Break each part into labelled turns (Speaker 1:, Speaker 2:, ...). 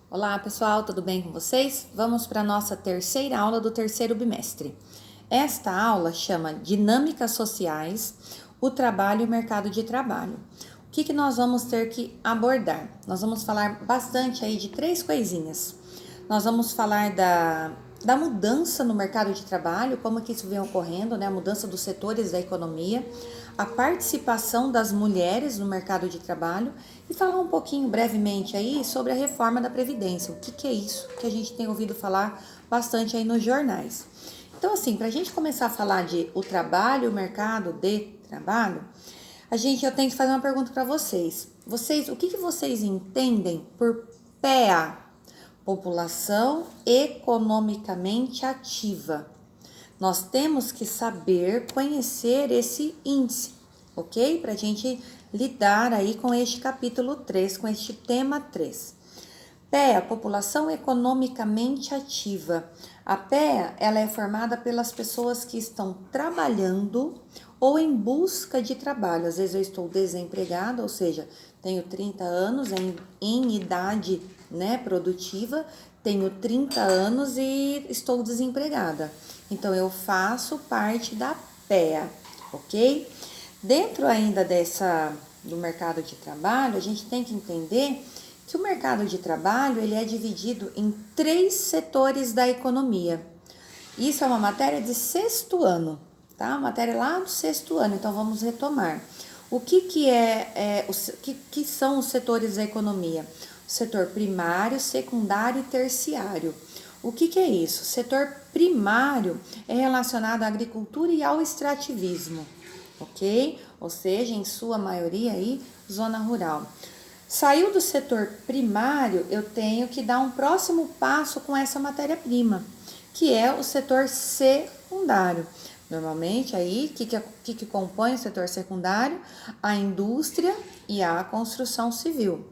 Speaker 1: Olá pessoal, tudo bem com vocês? Vamos para a nossa terceira aula do terceiro bimestre. Esta aula chama Dinâmicas Sociais, o Trabalho e o Mercado de Trabalho. O que nós vamos ter que abordar? Nós vamos falar bastante aí de três coisinhas. Nós vamos falar da mudança no mercado de trabalho, como que isso vem ocorrendo, né? A mudança dos setores da economia, a participação das mulheres no mercado de trabalho e falar um pouquinho brevemente aí sobre a reforma da Previdência. O que é isso que a gente tem ouvido falar bastante aí nos jornais. Então, assim, para a gente começar a falar de o trabalho, o mercado de trabalho, eu tenho que fazer uma pergunta para vocês. O que vocês entendem por PEA? População economicamente ativa. Nós temos que saber conhecer esse índice, ok? Para a gente lidar aí com este capítulo 3, com este tema 3. PEA, população economicamente ativa. A PEA, ela é formada pelas pessoas que estão trabalhando ou em busca de trabalho. Às vezes eu estou desempregada, ou seja, tenho 30 anos em idade, né, produtiva, tenho 30 anos e estou desempregada. Então eu faço parte da PEA, ok? Dentro ainda do mercado de trabalho, a gente tem que entender que o mercado de trabalho ele é dividido em três setores da economia. Isso é uma matéria de sexto ano, tá? Uma matéria lá do sexto ano, então vamos retomar. O que são os setores da economia? O setor primário, secundário e terciário. O que é isso? O setor primário é relacionado à agricultura e ao extrativismo, ok? Ou seja, em sua maioria aí, zona rural. Saiu do setor primário, eu tenho que dar um próximo passo com essa matéria-prima, que é o setor secundário. Normalmente aí, o que compõe o setor secundário? A indústria e a construção civil.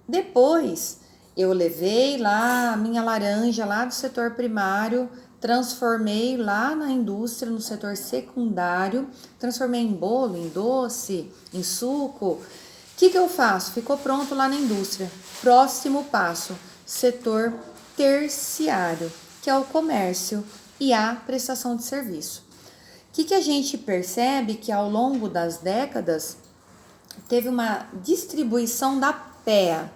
Speaker 1: Depois, eu levei lá a minha laranja lá do setor primário, transformei lá na indústria, no setor secundário, transformei em bolo, em doce, em suco. O que eu faço? Ficou pronto lá na indústria. Próximo passo, setor terciário, que é o comércio e a prestação de serviço. O que a gente percebe que ao longo das décadas teve uma distribuição da PEA.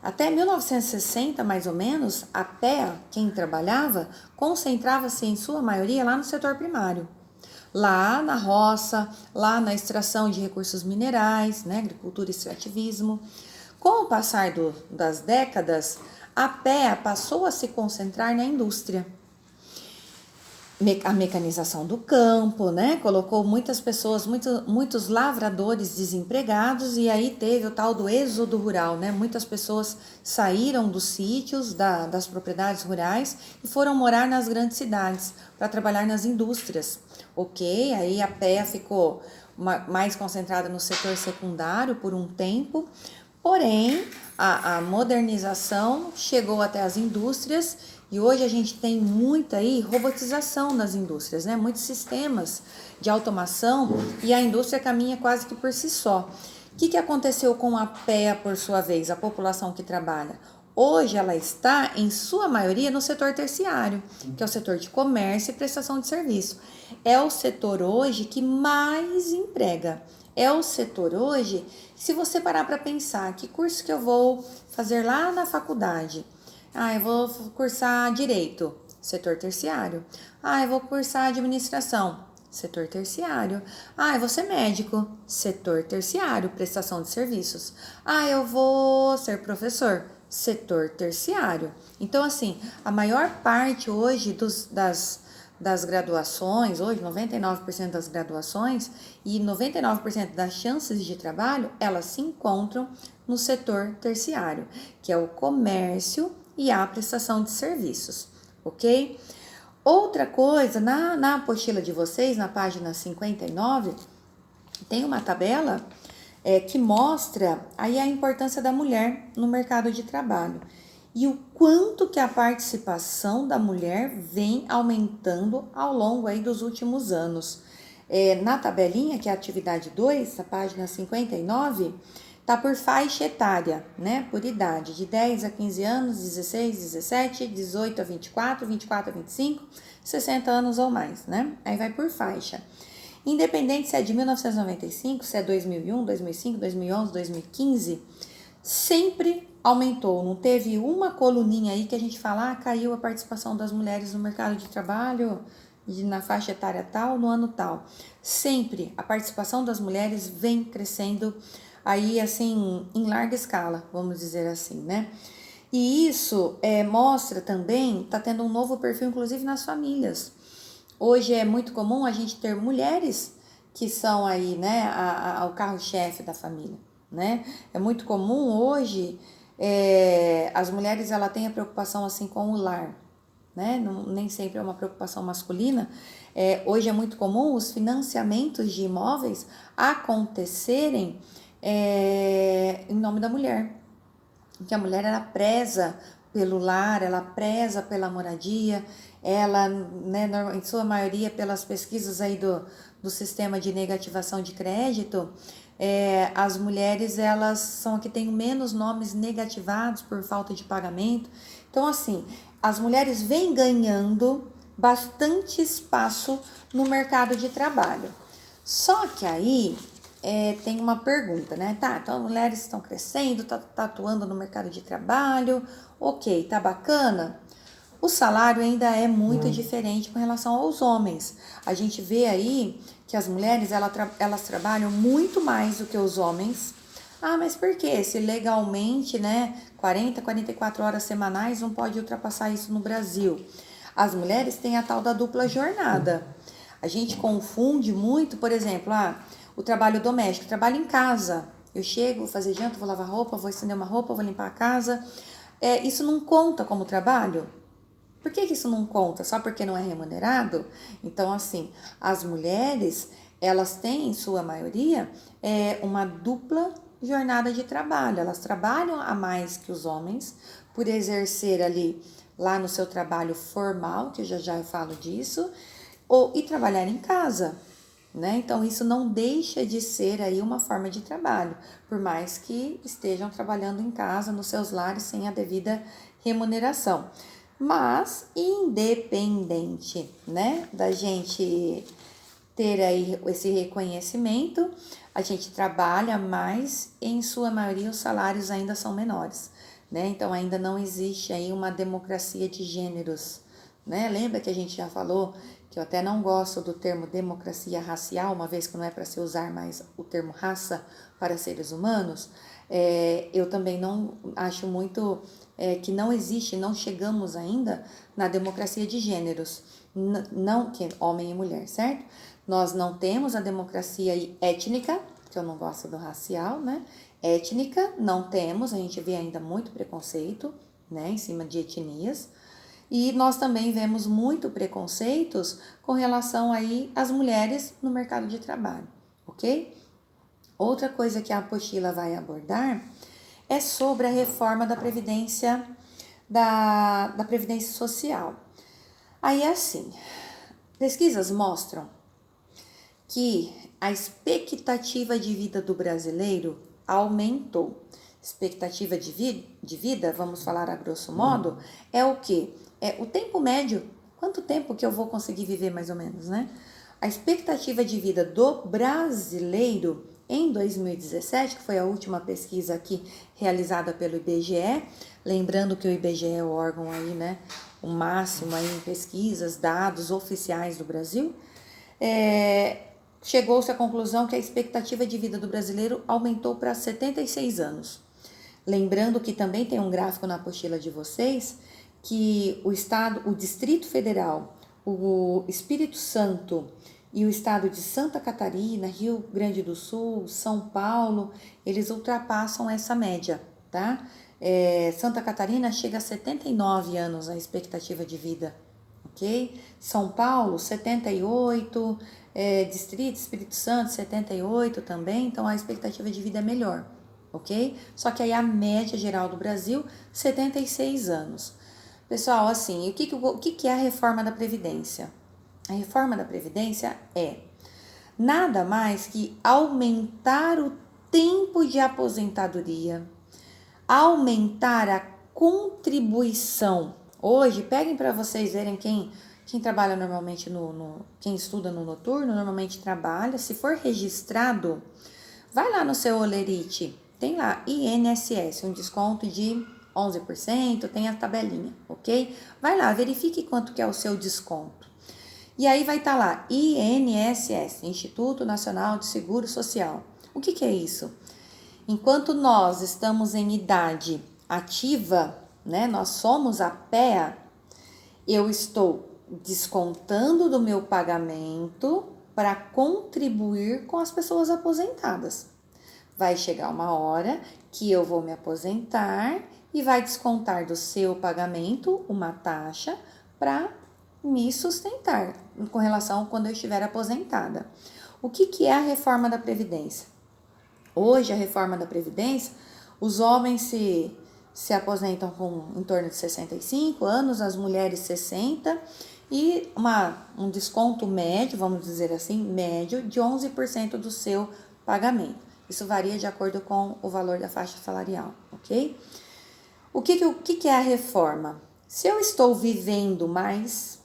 Speaker 1: Até 1960, mais ou menos, a PEA, quem trabalhava, concentrava-se em sua maioria lá no setor primário. Lá na roça, lá na extração de recursos minerais, né, agricultura e extrativismo. Com o passar das décadas, a PEA passou a se concentrar na indústria. A mecanização do campo, né? Colocou muitas pessoas, muitos lavradores desempregados e aí teve o tal do êxodo rural, né? Muitas pessoas saíram dos sítios, das propriedades rurais e foram morar nas grandes cidades para trabalhar nas indústrias, ok? Aí a PEA ficou mais concentrada no setor secundário por um tempo, porém a modernização chegou até as indústrias. E hoje a gente tem muita aí robotização nas indústrias, né? Muitos sistemas de automação e a indústria caminha quase que por si só. O que aconteceu com a PEA, por sua vez, a população que trabalha? Hoje ela está, em sua maioria, no setor terciário, que é o setor de comércio e prestação de serviço. É o setor hoje que mais emprega. É o setor hoje, se você parar para pensar, que curso que eu vou fazer lá na faculdade? Eu vou cursar Direito, setor terciário. Eu vou cursar Administração, setor terciário. Eu vou ser médico, setor terciário, prestação de serviços. Eu vou ser professor, setor terciário. Então, assim, a maior parte hoje das graduações, hoje 99% das graduações e 99% das chances de trabalho, elas se encontram no setor terciário, que é o comércio e a prestação de serviços, ok? Outra coisa, na apostila de vocês, na página 59, tem uma tabela que mostra aí a importância da mulher no mercado de trabalho e o quanto que a participação da mulher vem aumentando ao longo aí dos últimos anos. Na tabelinha, que é a atividade 2, a página 59, Tá por faixa etária, né? Por idade, de 10 a 15 anos, 16, 17, 18 a 24, 24 a 25, 60 anos ou mais, né? Aí vai por faixa. Independente se é de 1995, se é 2001, 2005, 2011, 2015, sempre aumentou. Não teve uma coluninha aí que a gente fala, caiu a participação das mulheres no mercado de trabalho na faixa etária tal, no ano tal. Sempre a participação das mulheres vem crescendo aí assim em larga escala, vamos dizer assim, né? E isso mostra também, tá tendo um novo perfil, inclusive nas famílias. Hoje é muito comum a gente ter mulheres que são aí, né, o carro-chefe da família, né? É muito comum hoje as mulheres ela têm a preocupação assim com o lar, né? Não, nem sempre é uma preocupação masculina. Hoje é muito comum os financiamentos de imóveis acontecerem em nome da mulher, que a mulher ela preza pelo lar, ela preza pela moradia, ela, né, em sua maioria pelas pesquisas aí do sistema de negativação de crédito, as mulheres elas são a que têm menos nomes negativados por falta de pagamento. Então assim, as mulheres vêm ganhando bastante espaço no mercado de trabalho. Só que aí tem uma pergunta, né? Tá, então as mulheres estão crescendo, tá atuando no mercado de trabalho, ok, tá bacana. O salário ainda é muito diferente com relação aos homens. A gente vê aí que as mulheres elas trabalham muito mais do que os homens. Ah, mas por quê? Se legalmente, né, 44 horas semanais não pode ultrapassar isso no Brasil. As mulheres têm a tal da dupla jornada. A gente confunde muito, por exemplo, o trabalho doméstico, trabalho em casa. Eu chego, vou fazer janta, vou lavar roupa, vou estender uma roupa, vou limpar a casa. Isso não conta como trabalho? Por que isso não conta? Só porque não é remunerado? Então, assim, as mulheres, elas têm, em sua maioria, uma dupla jornada de trabalho. Elas trabalham a mais que os homens por exercer ali, lá no seu trabalho formal, que eu já falo disso, e trabalhar em casa, né? Então, isso não deixa de ser aí uma forma de trabalho, por mais que estejam trabalhando em casa, nos seus lares, sem a devida remuneração. Mas, independente, né, da gente ter aí esse reconhecimento, a gente trabalha mais e, em sua maioria, os salários ainda são menores, né? Então, ainda não existe aí uma democracia de gêneros, né? Lembra que a gente já falou que eu até não gosto do termo democracia racial, uma vez que não é para se usar mais o termo raça para seres humanos? Eu também não acho muito que não existe, não chegamos ainda na democracia de gêneros, não que homem e mulher, certo? Nós não temos a democracia étnica, que eu não gosto do racial, né? Étnica, não temos, a gente vê ainda muito preconceito, né, em cima de etnias. E nós também vemos muito preconceitos com relação aí às mulheres no mercado de trabalho, ok? Outra coisa que a apostila vai abordar é sobre a reforma da Previdência, da Previdência Social. Aí assim, pesquisas mostram que a expectativa de vida do brasileiro aumentou. Expectativa de vida, vamos falar a grosso modo, é o quê? É o tempo médio. Quanto tempo que eu vou conseguir viver mais ou menos, né? A expectativa de vida do brasileiro em 2017, que foi a última pesquisa aqui realizada pelo IBGE, lembrando que o IBGE é o órgão aí, né, o máximo aí em pesquisas, dados oficiais do Brasil, chegou-se à conclusão que a expectativa de vida do brasileiro aumentou para 76 anos. Lembrando que também tem um gráfico na apostila de vocês, que o Distrito Federal, o Espírito Santo e o estado de Santa Catarina, Rio Grande do Sul, São Paulo, eles ultrapassam essa média, tá? Santa Catarina chega a 79 anos a expectativa de vida, ok? São Paulo, 78, Distrito Espírito Santo, 78 também, então a expectativa de vida é melhor, ok? Só que aí a média geral do Brasil, 76 anos. Pessoal, assim, o que é a reforma da Previdência? A reforma da Previdência é nada mais que aumentar o tempo de aposentadoria, aumentar a contribuição. Hoje, peguem para vocês verem quem trabalha normalmente quem estuda no noturno, normalmente trabalha. Se for registrado, vai lá no seu Olerite, tem lá INSS, um desconto de 11%, tem a tabelinha, ok? Vai lá, verifique quanto que é o seu desconto. E aí vai estar lá, INSS, Instituto Nacional de Seguro Social. O que é isso? Enquanto nós estamos em idade ativa, né, nós somos a PEA, eu estou descontando do meu pagamento para contribuir com as pessoas aposentadas. Vai chegar uma hora que eu vou me aposentar e vai descontar do seu pagamento uma taxa para me sustentar com relação a quando eu estiver aposentada. O que é a reforma da Previdência? Hoje, a reforma da Previdência, os homens se aposentam com em torno de 65 anos, as mulheres 60 e um desconto médio, vamos dizer assim, médio de 11% do seu pagamento. Isso varia de acordo com o valor da faixa salarial, ok? O que é a reforma? Se eu estou vivendo mais,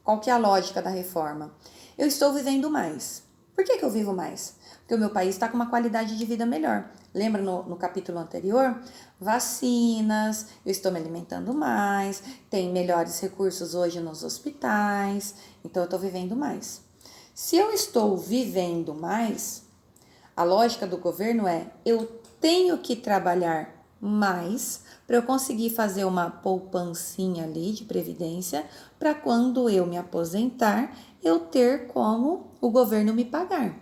Speaker 1: qual que é a lógica da reforma? Eu estou vivendo mais. Por que eu vivo mais? Porque o meu país está com uma qualidade de vida melhor. Lembra no capítulo anterior? Vacinas, eu estou me alimentando mais, tem melhores recursos hoje nos hospitais, então eu estou vivendo mais. Se eu estou vivendo mais, a lógica do governo é: eu tenho que trabalhar mais para eu conseguir fazer uma poupancinha ali de previdência para quando eu me aposentar, eu ter como o governo me pagar.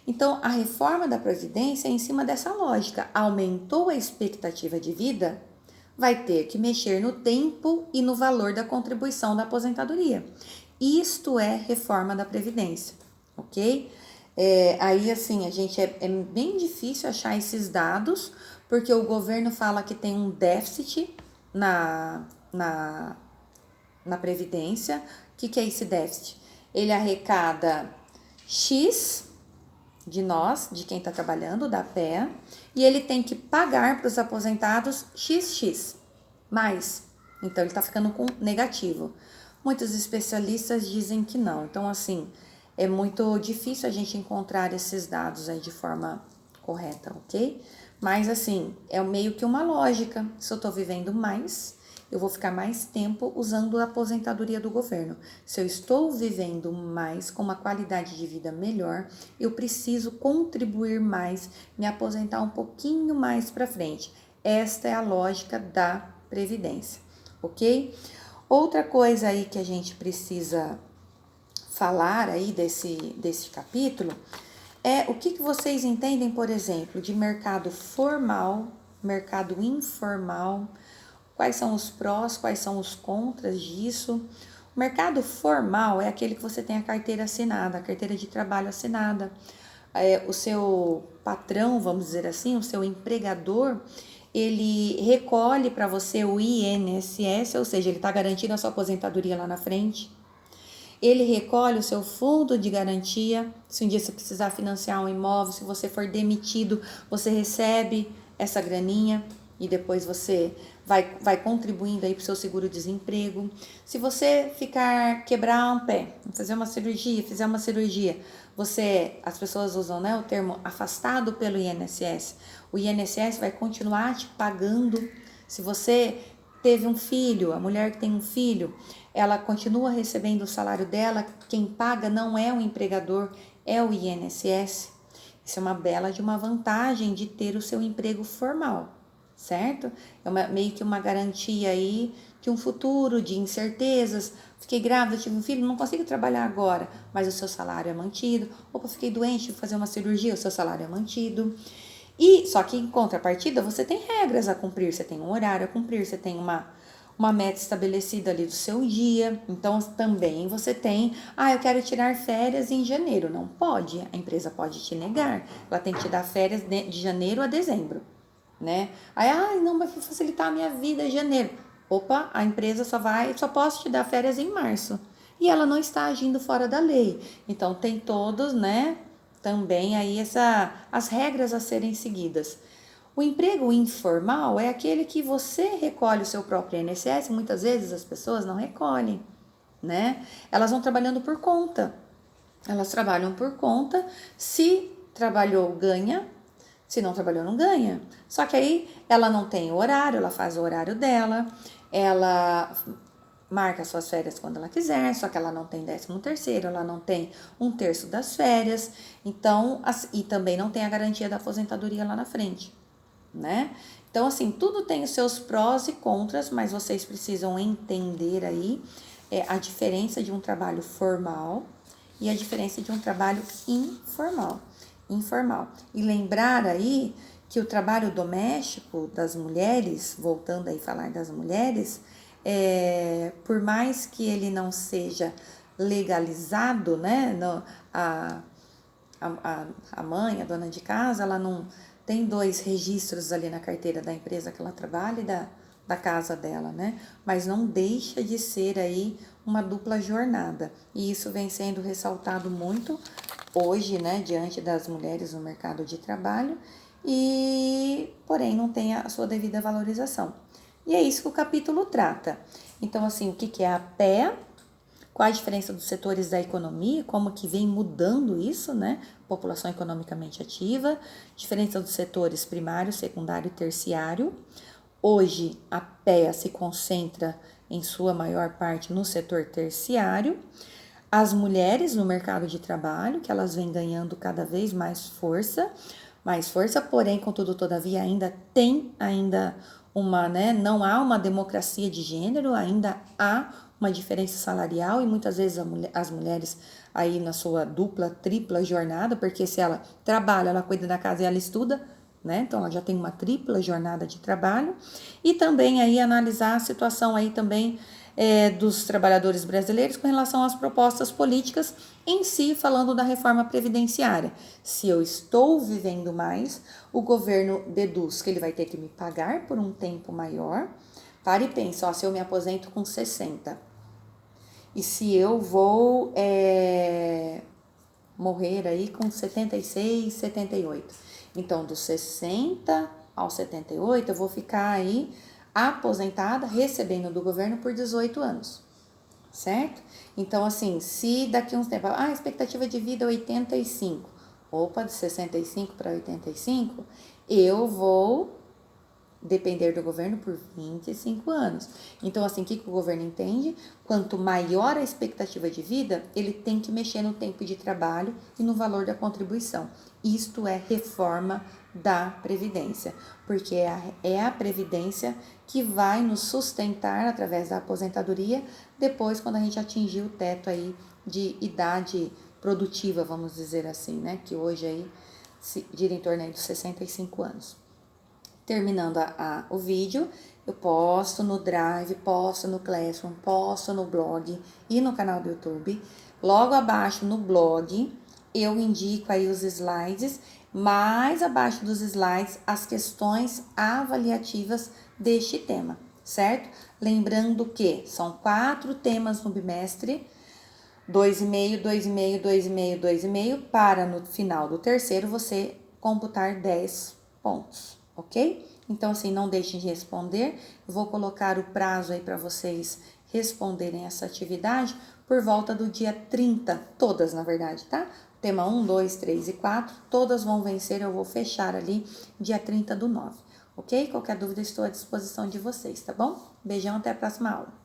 Speaker 1: Então, a reforma da Previdência é em cima dessa lógica. Aumentou a expectativa de vida, vai ter que mexer no tempo e no valor da contribuição da aposentadoria. Isto é reforma da Previdência, ok? Aí, assim, a gente é bem difícil achar esses dados, porque o governo fala que tem um déficit na Previdência. O que é esse déficit? Ele arrecada X de nós, de quem está trabalhando, da PEA, e ele tem que pagar para os aposentados XX mais. Então, ele está ficando com negativo. Muitos especialistas dizem que não. Então, assim, é muito difícil a gente encontrar esses dados aí de forma correta, ok? Mas, assim, é meio que uma lógica. Se eu estou vivendo mais, eu vou ficar mais tempo usando a aposentadoria do governo. Se eu estou vivendo mais, com uma qualidade de vida melhor, eu preciso contribuir mais, me aposentar um pouquinho mais para frente. Esta é a lógica da Previdência, ok? Outra coisa aí que a gente precisa falar aí desse capítulo é o que vocês entendem, por exemplo, de mercado formal, mercado informal. Quais são os prós, quais são os contras disso? O mercado formal é aquele que você tem a carteira assinada, a carteira de trabalho assinada. O seu patrão, vamos dizer assim, o seu empregador, ele recolhe para você o INSS, ou seja, ele está garantindo a sua aposentadoria lá na frente. Ele recolhe o seu fundo de garantia, se um dia você precisar financiar um imóvel, se você for demitido, você recebe essa graninha e depois você vai contribuindo aí para o seu seguro-desemprego. Se você quebrar um pé, fizer uma cirurgia, as pessoas usam, né, o termo afastado pelo INSS. O INSS vai continuar te pagando. Se você teve um filho, a mulher que tem um filho, ela continua recebendo o salário dela, quem paga não é o empregador, é o INSS. Isso é uma bela de uma vantagem de ter o seu emprego formal, certo? É meio que uma garantia aí de um futuro, de incertezas. Fiquei grávida, tive um filho, não consigo trabalhar agora, mas o seu salário é mantido. Opa, fiquei doente, tive que fazer uma cirurgia, o seu salário é mantido. E só que em contrapartida você tem regras a cumprir, você tem um horário a cumprir, você tem uma meta estabelecida ali do seu dia. Então também você tem, eu quero tirar férias em janeiro. Não pode, a empresa pode te negar. Ela tem que te dar férias de janeiro a dezembro, né? Aí, não, vai facilitar a minha vida em janeiro. Opa, a empresa só posso te dar férias em março. E ela não está agindo fora da lei. Então tem todos, né, também aí as regras a serem seguidas. O emprego informal é aquele que você recolhe o seu próprio INSS, muitas vezes as pessoas não recolhem, né? Elas vão trabalhando por conta. Elas trabalham por conta, se trabalhou, ganha, se não trabalhou, não ganha. Só que aí ela não tem horário, ela faz o horário dela, ela marca suas férias quando ela quiser, só que ela não tem 13º, ela não tem 1/3 das férias, então, e também não tem a garantia da aposentadoria lá na frente, né? Então, assim, tudo tem os seus prós e contras, mas vocês precisam entender aí a diferença de um trabalho formal e a diferença de um trabalho informal. E lembrar aí que o trabalho doméstico das mulheres, voltando aí a falar das mulheres, por mais que ele não seja legalizado, né, a mãe, a dona de casa, ela não tem 2 registros ali na carteira da empresa que ela trabalha e da casa dela, né? Mas não deixa de ser aí uma dupla jornada. E isso vem sendo ressaltado muito hoje, né, diante das mulheres no mercado de trabalho, e porém não tem a sua devida valorização. E é isso que o capítulo trata. Então, assim, o que é a PEA? Qual a diferença dos setores da economia, como que vem mudando isso, né? População economicamente ativa, diferença dos setores primário, secundário e terciário. Hoje, a PEA se concentra, em sua maior parte, no setor terciário. As mulheres no mercado de trabalho, que elas vêm ganhando cada vez mais força, porém, contudo, todavia, ainda tem uma, né, não há uma democracia de gênero, ainda há uma diferença salarial e muitas vezes as mulheres aí na sua dupla, tripla jornada, porque se ela trabalha, ela cuida da casa e ela estuda, né? Então ela já tem uma tripla jornada de trabalho. E também aí analisar a situação aí também dos trabalhadores brasileiros com relação às propostas políticas em si, falando da reforma previdenciária. Se eu estou vivendo mais, o governo deduz que ele vai ter que me pagar por um tempo maior. Para e pensa, ó, se eu me aposento com 60 e se eu vou morrer aí com 76, 78. Então, dos 60 aos 78, eu vou ficar aí aposentada, recebendo do governo por 18 anos, certo? Então, assim, se daqui uns tempos, a expectativa de vida é 85, opa, de 65 para 85, eu vou depender do governo por 25 anos. Então, assim, o que o governo entende? Quanto maior a expectativa de vida, ele tem que mexer no tempo de trabalho e no valor da contribuição. Isto é reforma da Previdência, porque é a Previdência que vai nos sustentar através da aposentadoria, depois quando a gente atingir o teto aí de idade produtiva, vamos dizer assim, né? Que hoje aí gira em torno aí dos 65 anos. Terminando o vídeo, eu posto no Drive, posto no Classroom, posto no blog e no canal do YouTube. Logo abaixo no blog, eu indico aí os slides, mais abaixo dos slides, as questões avaliativas deste tema, certo? Lembrando que são 4 temas no bimestre, 2,5, 2,5, 2,5, 2,5, para no final do terceiro você computar 10 pontos. Ok? Então, assim, não deixem de responder. Eu vou colocar o prazo aí para vocês responderem essa atividade por volta do dia 30, todas na verdade, tá? Tema 1, 2, 3 e 4, todas vão vencer, eu vou fechar ali dia 30/9, ok? Qualquer dúvida, estou à disposição de vocês, tá bom? Beijão, até a próxima aula.